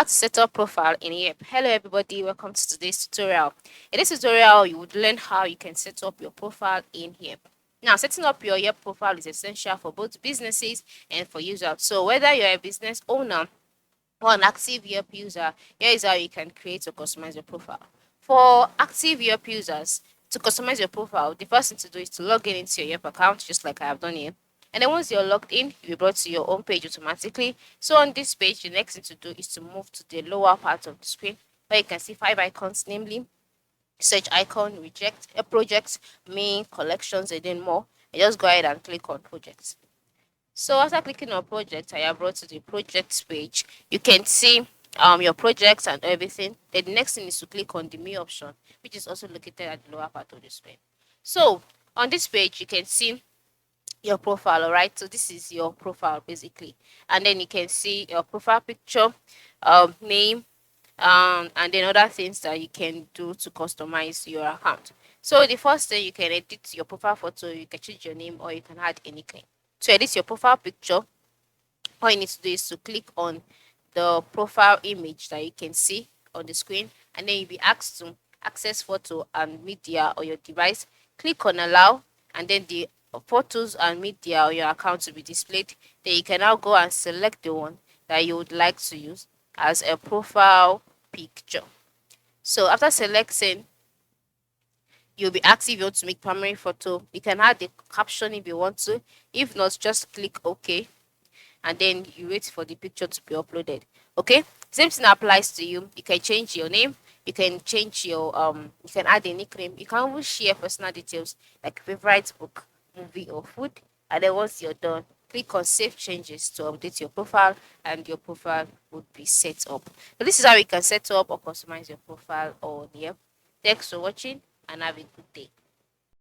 How to set up profile in Yelp. Hello everybody, welcome to today's tutorial. In this tutorial, you would learn how you can set up your profile in Yelp. Now, setting up your Yelp profile is essential for both businesses and for users. So whether you're a business owner or an active Yelp user, here is how you can create or customize your profile. For active Yelp users, to customize your profile, the first thing to do is to log in into your Yelp account, just like I have done here. And then once you're logged in, you'll be brought to your own page automatically. So on this page, the next thing to do is to move to the lower part of the screen where you can see 5 icons, namely search icon, reject, a project, main, collections, and then more. And just go ahead and click on projects. So after clicking on project, I am brought to the projects page. You can see your projects and everything. Then the next thing is to click on the me option, which is also located at the lower part of the screen. So on this page, you can see your profile. All right, so this is your profile basically, and then you can see your profile picture, name, and then other things that you can do to customize your account. So the first thing, you can edit your profile photo, you can change your name, or you can add any claim. To edit your profile picture, all you need to do is to click on the profile image that you can see on the screen, and then you'll be asked to access photo and media on your device. Click on allow, and then the photos and media on your account will be displayed. Then you can now go and select the one that you would like to use as a profile picture. So after selecting, you'll be asked if you want to make primary photo. You can add the caption if you want to. If not, just click OK, and then you wait for the picture to be uploaded. Okay, same thing applies to you. You can change your name, you can change your you can add a nickname, you can even share personal details like favorite book, movie, or food. And then once you're done, click on save changes to update your profile, and your profile would be set up. So this is how you can set up or customize your profile on here. Thanks for watching, and have a good day.